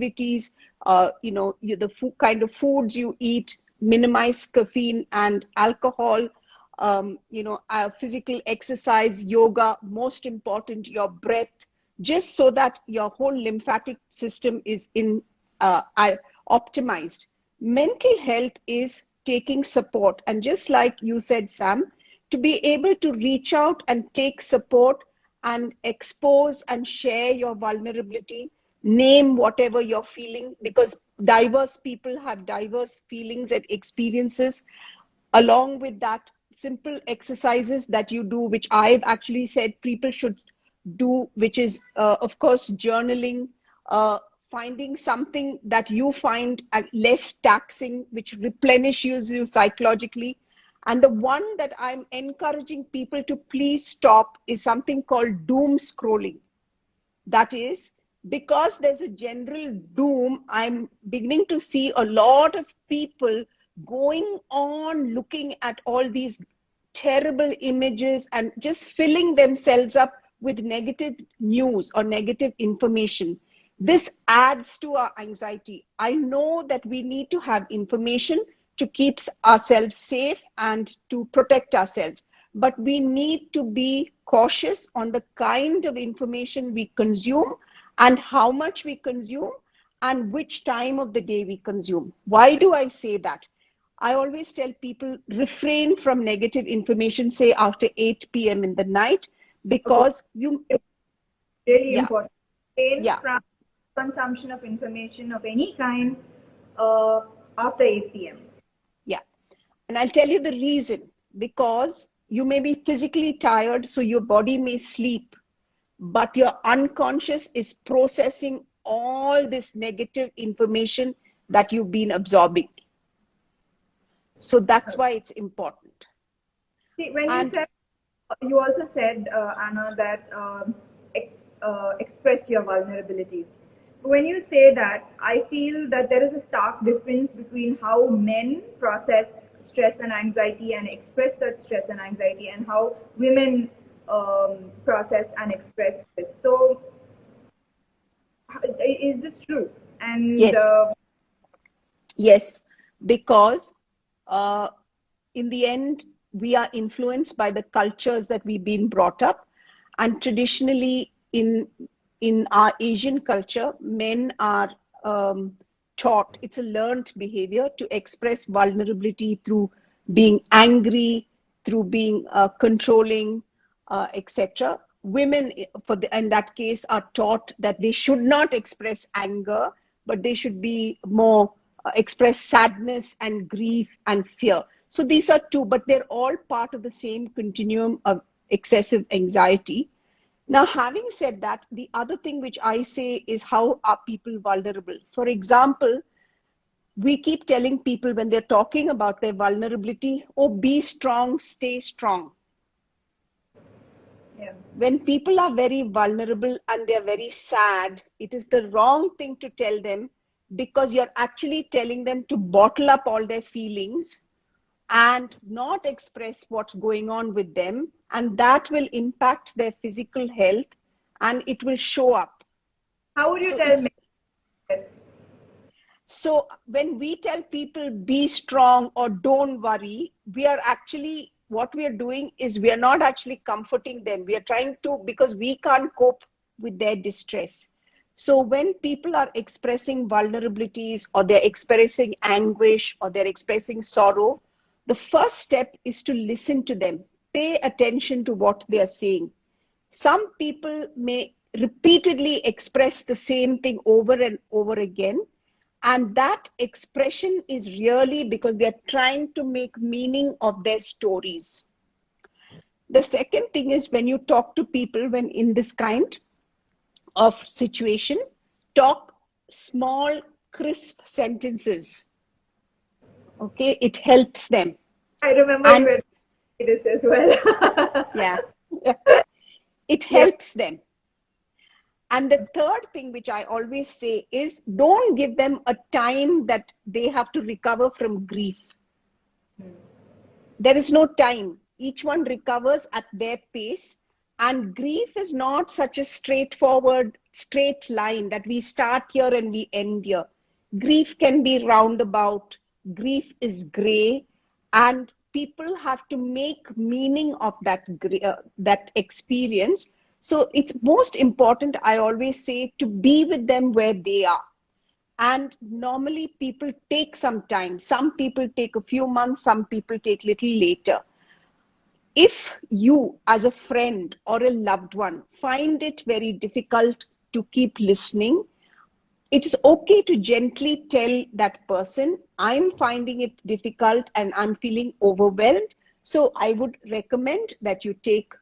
activities, the kind of foods you eat, minimize caffeine and alcohol, physical exercise, yoga, most important, your breath, just so that your whole lymphatic system is optimized. Mental health is taking support. And just like you said, Sam, to be able to reach out and take support and expose and share your vulnerability, name whatever you're feeling, because diverse people have diverse feelings and experiences. Along with that, simple exercises that you do, which I've actually said people should do, which is, of course, journaling, finding something that you find less taxing, which replenishes you psychologically. And the one that I'm encouraging people to please stop is something called doom scrolling. That is, because there's a general doom, I'm beginning to see a lot of people going on looking at all these terrible images and just filling themselves up with negative news or negative information. This adds to our anxiety. I know that we need to have information to keep ourselves safe and to protect ourselves, but we need to be cautious on the kind of information we consume and how much we consume and which time of the day we consume. Why do I say that? I always tell people refrain from negative information, say after 8 p.m. in the night, because you... Really important. Refrain from consumption of information of any kind after 8 p.m. Yeah. And I'll tell you the reason. Because you may be physically tired, so your body may sleep, but your unconscious is processing all this negative information that you've been absorbing. So that's why it's important. See, when you also said, Anna, that express your vulnerabilities. When you say that, I feel that there is a stark difference between how men process stress and anxiety and express that stress and anxiety, and how women process and express this. So, is this true? And yes, yes, because in the end, we are influenced by the cultures that we've been brought up, and traditionally in our Asian culture, men are taught, it's a learned behavior to express vulnerability through being angry, through being controlling, etc. Women, in that case, are taught that they should not express anger, but they should be more express sadness and grief and fear. So these are two, but they're all part of the same continuum of excessive anxiety. Now, having said that, the other thing which I say is, how are people vulnerable? For example, we keep telling people when they're talking about their vulnerability, oh, be strong, stay strong. Yeah. When people are very vulnerable and they're very sad, it is the wrong thing to tell them, because you're actually telling them to bottle up all their feelings and not express what's going on with them, and that will impact their physical health and it will show up. How would you tell me this? So when we tell people be strong or don't worry, we are actually, what we are doing is we are not actually comforting them. We are trying to, because we can't cope with their distress. So when people are expressing vulnerabilities, or they're expressing anguish, or they're expressing sorrow, the first step is to listen to them. Pay attention to what they are saying. Some people may repeatedly express the same thing over and over again. And that expression is really because they're trying to make meaning of their stories. The second thing is, when you talk to people, when in this kind of situation, talk small, crisp sentences. Okay, it helps them. I remember you were doing this as well. Yeah, it helps them. And the third thing which I always say is, don't give them a time that they have to recover from grief. There is no time. Each one recovers at their pace, And grief is not such a straightforward, straight line that we start here and we end here. Grief can be roundabout, grief is gray, and people have to make meaning of that experience. So it's most important, I always say, to be with them where they are. And normally people take some time. Some people take a few months, some people take little later. If you, as a friend or a loved one, find it very difficult to keep listening, it is okay to gently tell that person, I'm finding it difficult and I'm feeling overwhelmed. So I would recommend that you take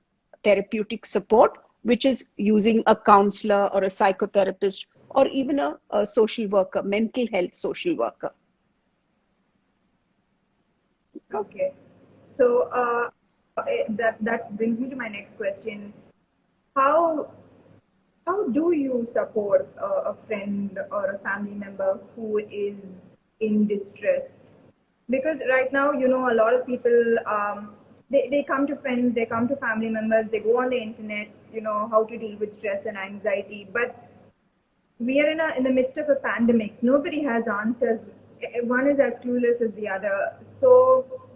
therapeutic support, which is using a counselor or a psychotherapist or even a social worker, mental health social worker. Okay. So that brings me to my next question. How how do you support a friend or a family member who is in distress? Because right now, a lot of people, they come to friends, they come to family members, they go on the internet, how to deal with stress and anxiety. But we are in the midst of a pandemic. Nobody has answers. One is as clueless as the other. So,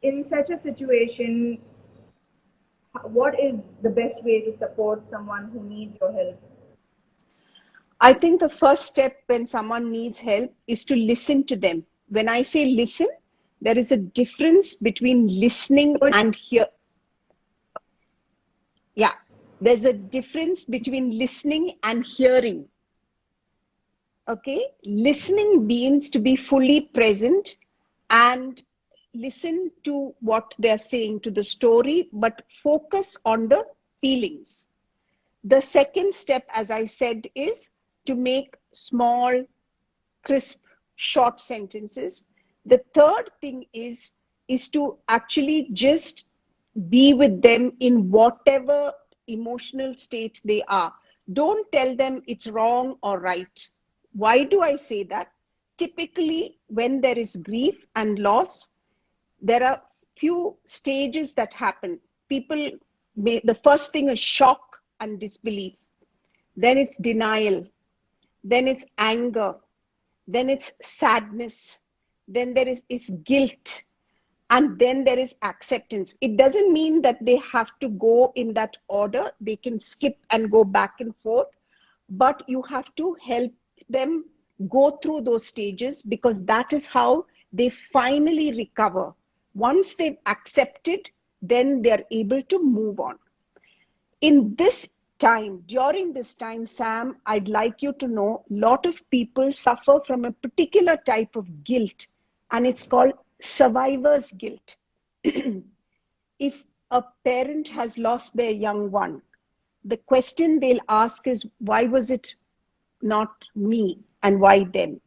in such a situation, what is the best way to support someone who needs your help? I think the first step when someone needs help is to listen to them. When I say listen, there is a difference between listening and hear. Yeah, there's a difference between listening and hearing. Okay, listening means to be fully present and listen to what they're saying, to the story, but focus on the feelings. The second step, as I said, is to make small, crisp, short sentences. The third thing is to actually just be with them in whatever emotional state they are. Don't tell them it's wrong or right. Why do I say that? Typically, when there is grief and loss, there are few stages that happen. People the first thing is shock and disbelief, then it's denial, then it's anger, then it's sadness, then is guilt, and then there is acceptance. It doesn't mean that they have to go in that order. They can skip and go back and forth, but you have to help them go through those stages, because that is how they finally recover. Once they've accepted, then they're able to move on. In this time, during this time, Sam, I'd like you to know a lot of people suffer from a particular type of guilt, and it's called survivor's guilt. If a parent has lost their young one, the question they'll ask is, why was it not me and why them?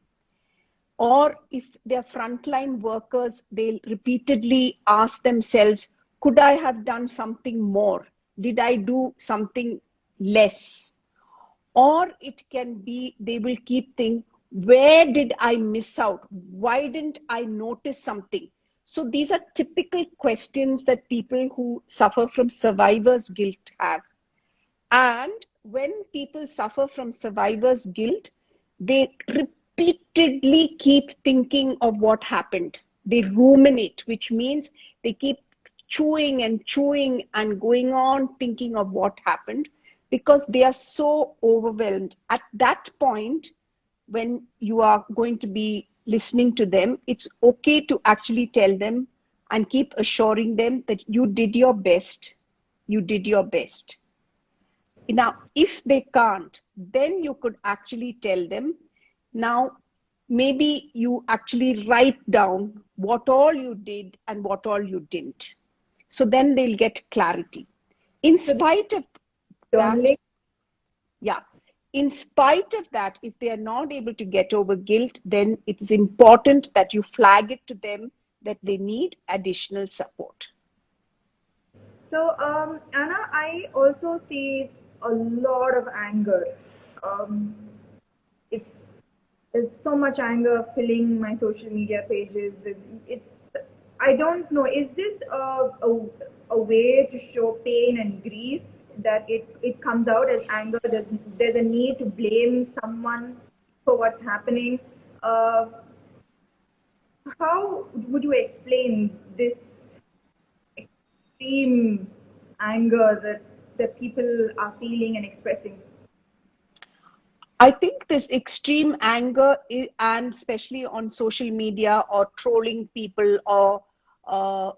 Or if they're frontline workers, they'll repeatedly ask themselves, could I have done something more? Did I do something less? Or it can be, they will keep thinking, where did I miss out? Why didn't I notice something? So these are typical questions that people who suffer from survivor's guilt have. And when people suffer from survivor's guilt, they repeatedly keep thinking of what happened. They ruminate, which means they keep chewing and going on thinking of what happened, because they are so overwhelmed. At that point, when you are going to be listening to them, it's okay to actually tell them and keep assuring them that you did your best. You did your best. Now, if they can't, then you could actually tell them, now, maybe you actually write down what all you did and what all you didn't. So then they'll get clarity. In spite of that, yeah, in spite of that, if they are not able to get over guilt, then it's important that you flag it to them that they need additional support. So, Anna, I also see a lot of anger. Um, it's There's so much anger filling my social media pages. It's I don't know. Is this a way to show pain and grief? that it comes out as anger. There's a need to blame someone for what's happening. Uh, how would you explain this extreme anger that people are feeling and expressing? I think this extreme anger, and especially on social media or trolling people or uh,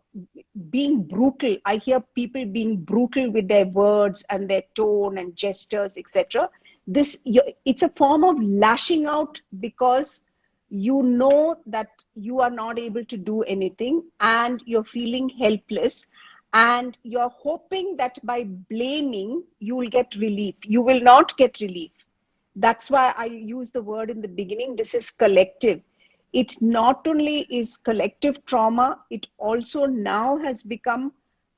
being brutal. I hear people being brutal with their words and their tone and gestures, etc. It's a form of lashing out because you know that you are not able to do anything and you're feeling helpless, and you're hoping that by blaming you will get relief. You will not get relief. That's why I use the word in the beginning. This is collective. It not only is collective trauma, it also now has become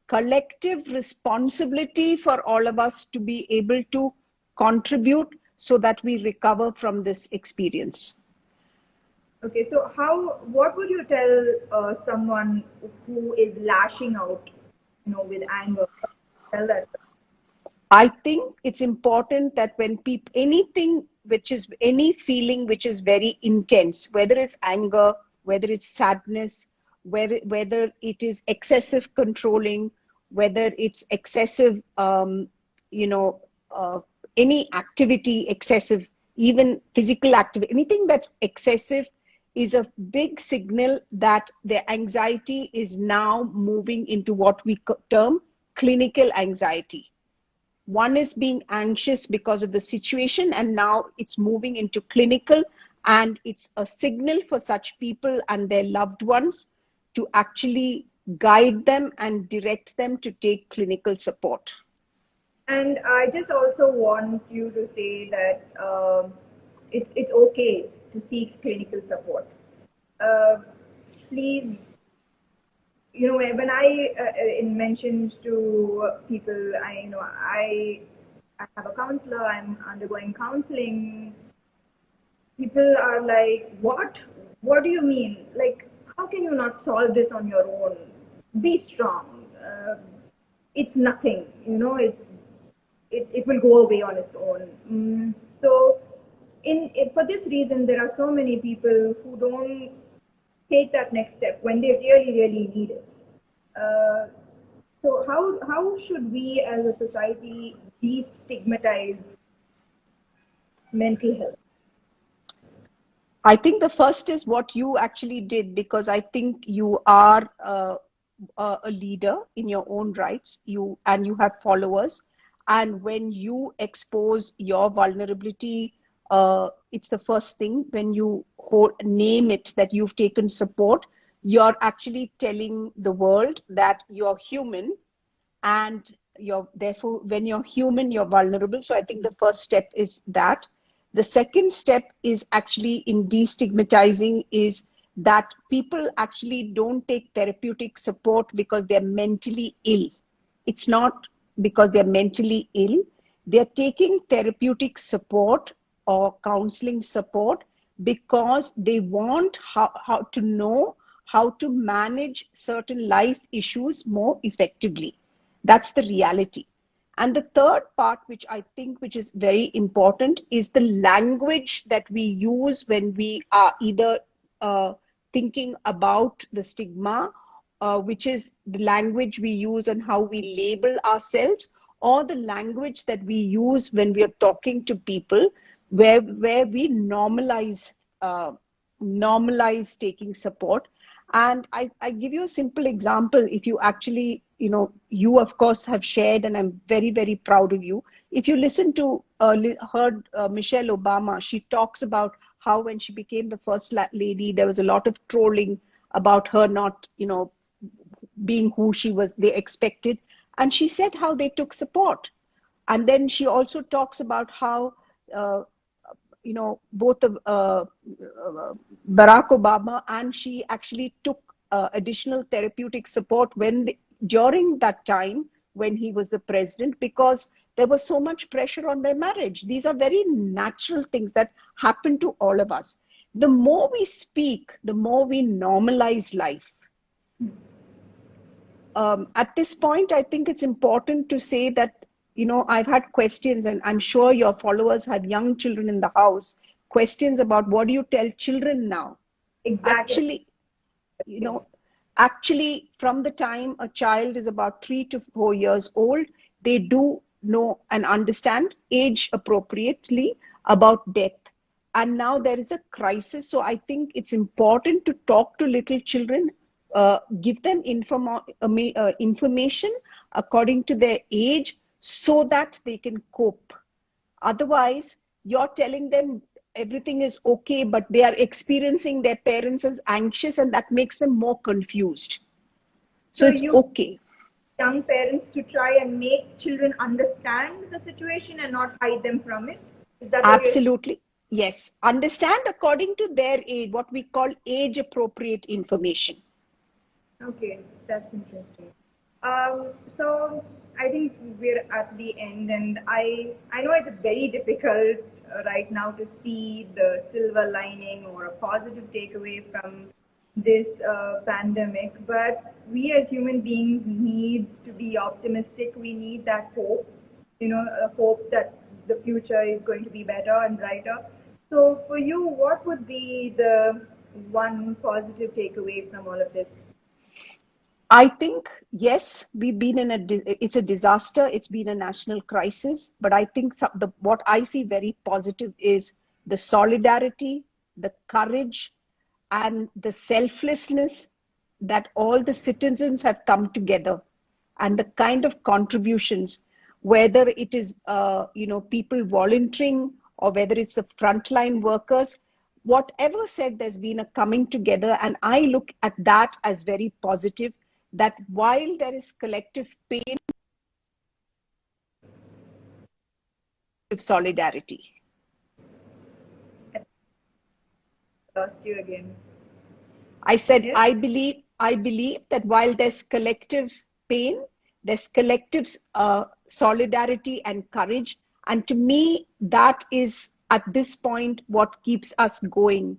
collective responsibility for all of us to be able to contribute so that we recover from this experience. Okay, so what would you tell someone who is lashing out, with anger? Tell that. I think it's important that when people, anything which is any feeling which is very intense, whether it's anger, whether it's sadness, whether it is excessive controlling, whether it's excessive, you know, uh, any activity excessive, even physical activity, anything that's excessive is a big signal that the anxiety is now moving into what we term clinical anxiety. One is being anxious because of the situation, and now it's moving into clinical, and it's a signal for such people and their loved ones to actually guide them and direct them to take clinical support. And I just also want you to say that it's okay to seek clinical support. Uh, Please, when I mentioned to people, I have a counselor. I'm undergoing counseling. People are like, what? What do you mean? Like, how can you not solve this on your own? Be strong. It's nothing. It will go away on its own. So, for this reason, there are so many people who don't take that next step when they really, really need it. Uh, so, how should we as a society destigmatize mental health? I think the first is what you actually did, because I think you are a leader in your own rights. You have followers, and when you expose your vulnerability, it's the first thing. When you name it that you've taken support, you're actually telling the world that you're human, and you're therefore, when you're human, you're vulnerable. So I think the first step is that. The second step is actually in destigmatizing is that people actually don't take therapeutic support because they're mentally ill. It's not because they're mentally ill. They're taking therapeutic support or counseling support because they want how to know how to manage certain life issues more effectively. That's the reality. And the third part, which I think which is very important, is the language that we use when we are either thinking about the stigma, which is the language we use on how we label ourselves, or the language that we use when we are talking to people, where we uh, normalize taking support. And I give you a simple example. If you actually, you of course have shared, and I'm very, very proud of you. If you listen to heard Michelle Obama, she talks about how when she became the first lady, there was a lot of trolling about her not, being who she was, they expected. And she said how they took support. And then she also talks about how uh, both Barack Obama and she actually took additional therapeutic support during that time when he was the president, because there was so much pressure on their marriage. These are very natural things that happen to all of us. The more we speak, the more we normalize life. At this point, I think it's important to say that I've had questions, and I'm sure your followers have young children in the house, questions about what do you tell children now? Exactly. Actually, you know, actually, from the time a child is about 3 to 4 years old, they do know and understand age appropriately about death. And now there is a crisis. So I think it's important to talk to little children, give them information according to their age so that they can cope. Otherwise, you're telling them everything is okay, but they are experiencing their parents as anxious, and that makes them more confused. So So it's you okay. young parents to try and make children understand the situation and not hide them from it. Is that what you're saying? Absolutely. Yes. Understand according to their age, what we call age appropriate information. Okay, that's interesting. So I think we're at the end, and I know it's very difficult right now to see the silver lining or a positive takeaway from this pandemic. But we as human beings need to be optimistic. We need that hope, a hope that the future is going to be better and brighter. So for you, what would be the one positive takeaway from all of this? I think, yes, we've been in it's a disaster. It's been a national crisis. But I think what I see very positive is the solidarity, the courage, and the selflessness that all the citizens have come together, and the kind of contributions, whether it is people volunteering, or whether it's the frontline workers, whatever said, there's been a coming together, and I look at that as very positive, that while there is collective pain, solidarity. Lost you again. I said, Yes. I believe that while there's collective pain, there's collective solidarity and courage. And to me, that is at this point what keeps us going.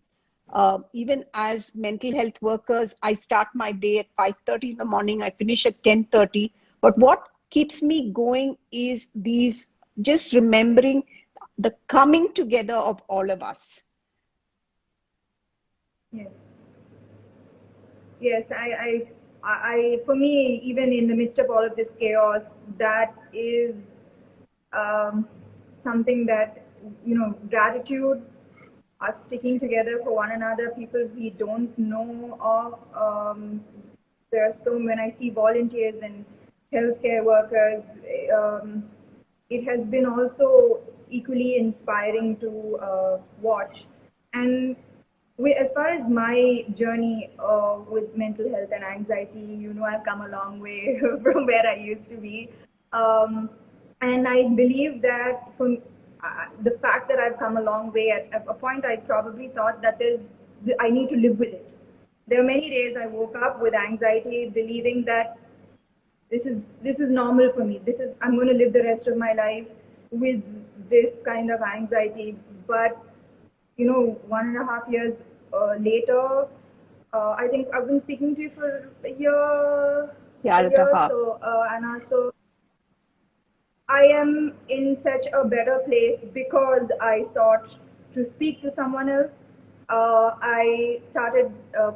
Even as mental health workers, I start my day at 5:30 in the morning. I finish at 10:30. But what keeps me going is these, just remembering the coming together of all of us. Yes. Yes. For me, even in the midst of all of this chaos, that is um, something that, gratitude, us sticking together for one another, people we don't know of. There are so when I see volunteers and healthcare workers, um, it has been also equally inspiring to watch. And as far as my journey with mental health and anxiety, I've come a long way from where I used to be. Um, and I believe that from the fact that I've come a long way, at a point I probably thought that I need to live with it. There are many days I woke up with anxiety, believing that this is normal for me. I'm going to live the rest of my life with this kind of anxiety. But 1.5 years later, I think I've been speaking to you for a Yeah, year, so Anna. So I am in such a better place because I sought to speak to someone else. I started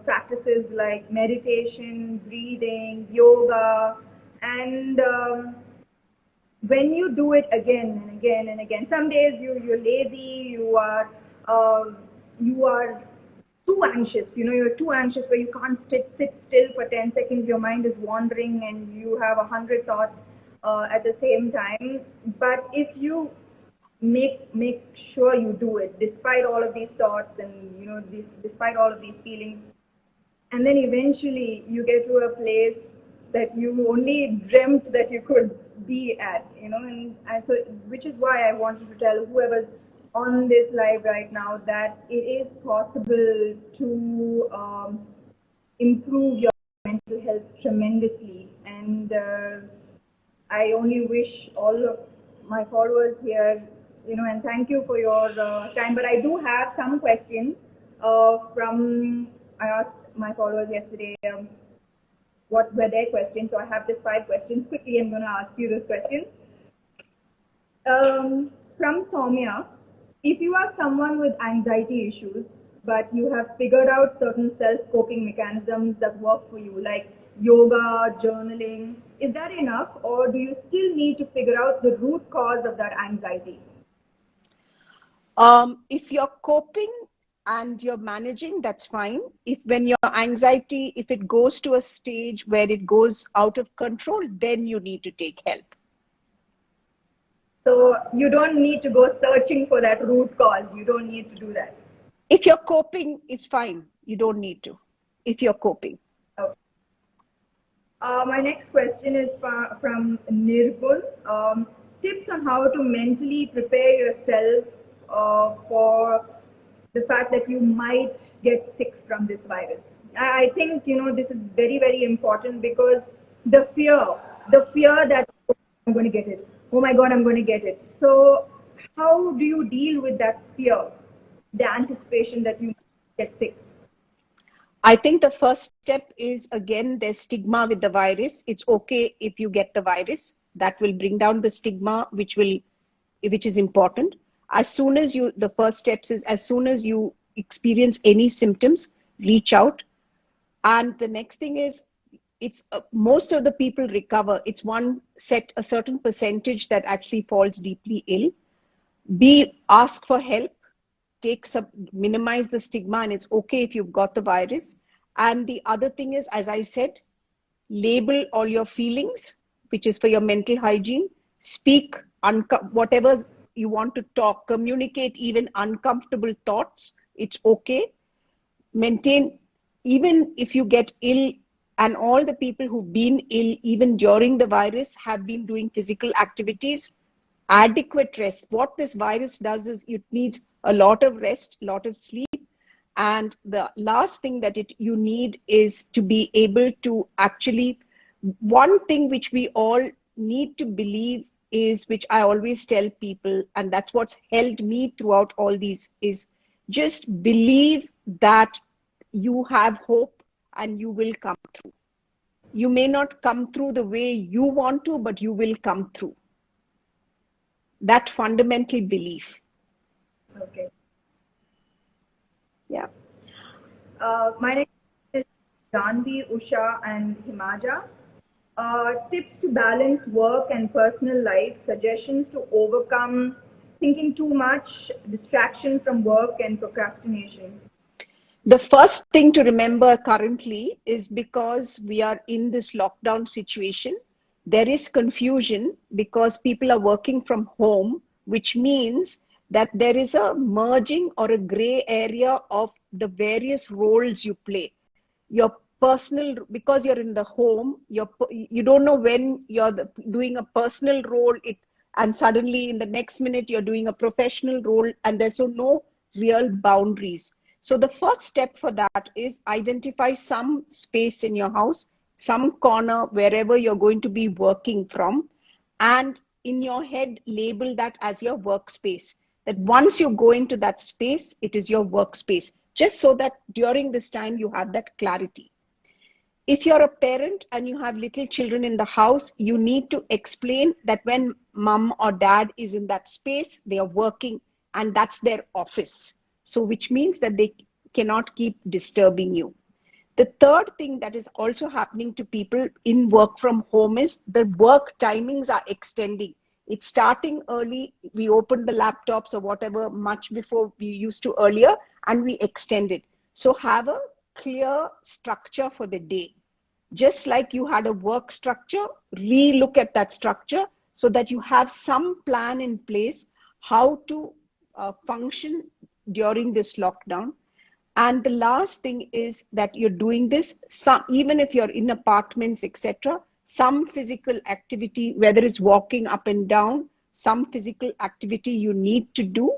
practices like meditation, breathing, yoga, and when you do it again and again and again, some days you're lazy, um, you are too anxious. You're too anxious where you can't sit still for 10 seconds. Your mind is wandering and you have 100 thoughts at the same time. But if you make sure you do it despite all of these thoughts and despite all of these feelings, and then eventually you get to a place that you only dreamt that you could be at, and so which is why I wanted to tell whoever's on this live right now that it is possible to improve your mental health tremendously. And I only wish all of my followers here, and thank you for your time. But I do have some questions I asked my followers yesterday what were their questions. So I have just 5 questions. Quickly, I'm going to ask you those questions. From Soumya, if you are someone with anxiety issues, but you have figured out certain self-coping mechanisms that work for you, like yoga, journaling, is that enough, or do you still need to figure out the root cause of that anxiety? If you're coping and you're managing, that's fine. If when your anxiety, if it goes to a stage where it goes out of control, then you need to take help. So you don't need to go searching for that root cause. You don't need to do that. If you're coping, it's fine. You don't need to. If you're coping. Okay. My next question is from Nirgun. Tips on how to mentally prepare yourself for the fact that you might get sick from this virus. I think this is very, very important because the fear that I'm going to get it. Oh my God, I'm going to get it. So, how do you deal with that fear, the anticipation that you get sick? I think the first step is, again, there's stigma with the virus. It's okay if you get the virus. That will bring down the stigma, which is important. As soon as the first steps is, as soon as you experience any symptoms, reach out. And the next thing is, it's most of the people recover. It's a certain percentage that actually falls deeply ill. Ask for help, minimize the stigma, and it's okay if you've got the virus. And the other thing is, as I said, label all your feelings, which is for your mental hygiene. Speak whatever you want to talk, communicate even uncomfortable thoughts. It's okay. Maintain, even if you get ill, and all the people who've been ill even during the virus have been doing physical activities, adequate rest. What this virus does is it needs a lot of rest, a lot of sleep. And the last thing that you need is to be able to actually, one thing which we all need to believe is, which I always tell people, and that's what's held me throughout all these, is just believe that you have hope and you will come through. You may not come through the way you want to, but you will come through. That fundamental belief. Okay. Yeah. My next is Janvi, Usha, and Himaja. Tips to balance work and personal life, suggestions to overcome thinking too much, distraction from work, and procrastination. The first thing to remember currently is, because we are in this lockdown situation, there is confusion because people are working from home, which means that there is a merging or a gray area of the various roles you play. Your personal, because you're in the home, you don't know when you're doing a personal role, and suddenly in the next minute you're doing a professional role, and there's no real boundaries. So the first step for that is identify some space in your house, some corner, wherever you're going to be working from, and in your head label that as your workspace. That once you go into that space, it is your workspace, just so that during this time you have that clarity. If you're a parent and you have little children in the house, you need to explain that when mom or dad is in that space, they are working, and that's their office. So, which means that they cannot keep disturbing you. The third thing that is also happening to people in work from home is the work timings are extending. It's starting early. We opened the laptops or whatever much before we used to earlier, and we extend it. So have a clear structure for the day. Just like you had a work structure, re-look at that structure so that you have some plan in place how to function during this lockdown. And the last thing is that you're doing this, even if you're in apartments, etc., some physical activity, whether it's walking up and down, some physical activity you need to do.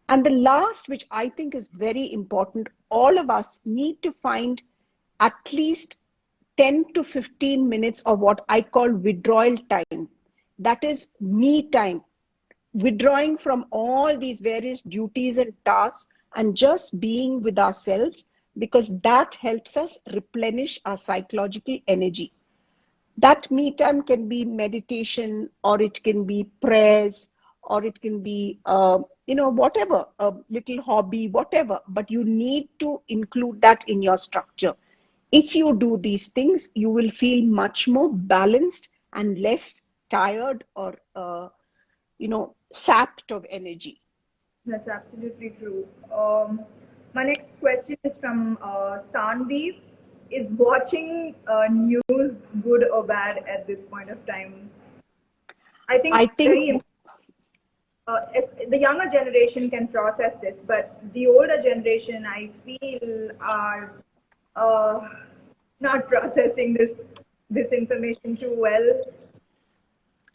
And the last, which I think is very important, all of us need to find at least 10 to 15 minutes of what I call withdrawal time. That is me time, withdrawing from all these various duties and tasks and just being with ourselves, because that helps us replenish our psychological energy. That me time can be meditation, or it can be prayers, or it can be, whatever, a little hobby, whatever, but you need to include that in your structure. If you do these things, you will feel much more balanced and less tired or, sapped of energy. That's absolutely true. My next question is from Sandeep. Is watching news good or bad at this point of time? I think I think very the younger generation can process this, but the older generation, I feel, are uh, not processing this information too well.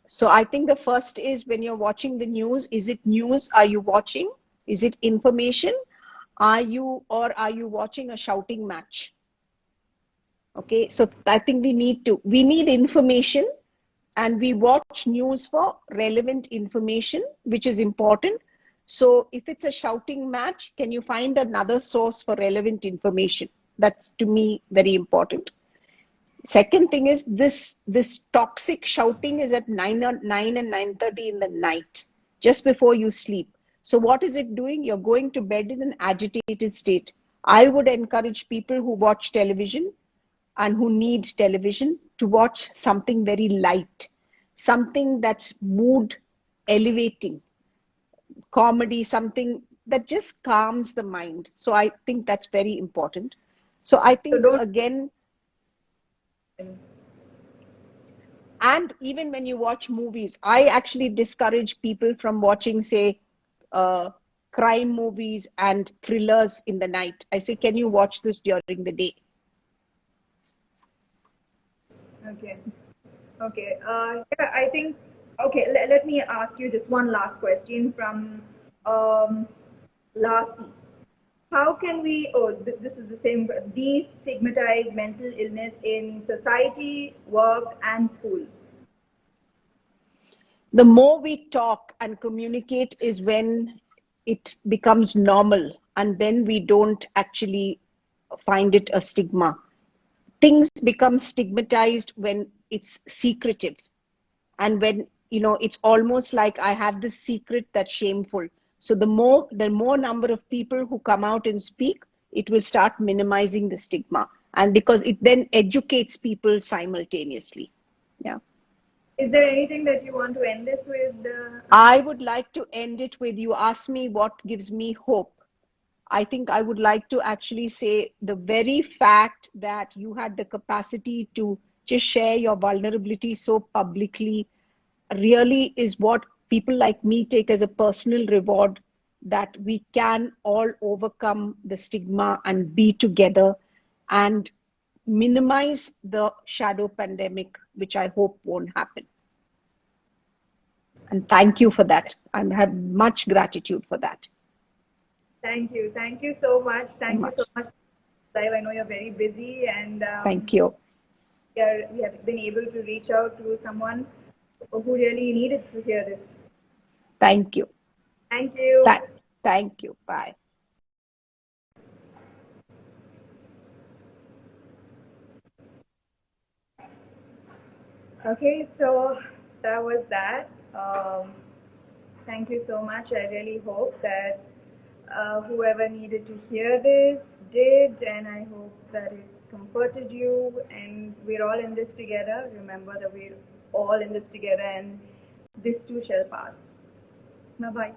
so. I think the first is when you're watching the news, is it news? Are you watching? Is it information? Are you watching a shouting match? Okay, so I think we need information, and we watch news for relevant information, which is important. So if it's a shouting match, can you find another source for relevant information? That's, to me, very important. Second thing is this toxic shouting is at 9 and 9:30 in the night, just before you sleep. So what is it doing? You're going to bed in an agitated state. I would encourage people who watch television and who need television to watch something very light, something that's mood elevating, comedy, something that just calms the mind. So I think that's very important. So I So think, don't. again, and even when you watch movies, I actually discourage people from watching, say, uh, crime movies and thrillers in the night. I say, can you watch this during the day? Okay. Okay. Yeah, I think. Okay. Let me ask you just one last question from um, Lassie. How can we? Oh, this is the same. Destigmatize mental illness in society, work, and school. The more we talk and communicate is when it becomes normal, and then we don't actually find it a stigma. Things become stigmatized when it's secretive, and when it's almost like I have this secret that's shameful. So the more number of people who come out and speak, it will start minimizing the stigma, and because it then educates people simultaneously. Yeah. Is there anything that you want to end this with? I would like to end it with, you ask me what gives me hope. I think I would like to actually say the very fact that you had the capacity to just share your vulnerability so publicly really is what people like me take as a personal reward, that we can all overcome the stigma and be together and minimize the shadow pandemic, which I hope won't happen. And thank you for that. I have much gratitude for that. Thank you. Thank you so much. So Thank you so much. much. Live. I know you're very busy, and Thank you. we have been able to reach out to someone who really needed to hear this. Thank you. Thank you. Th- Thank you. Bye. Okay, so that was that. Thank you so much. I really hope that whoever needed to hear this did, and I hope that it comforted you. And we're all in this together. Remember that we're all in this together, and this too shall pass. Bye bye.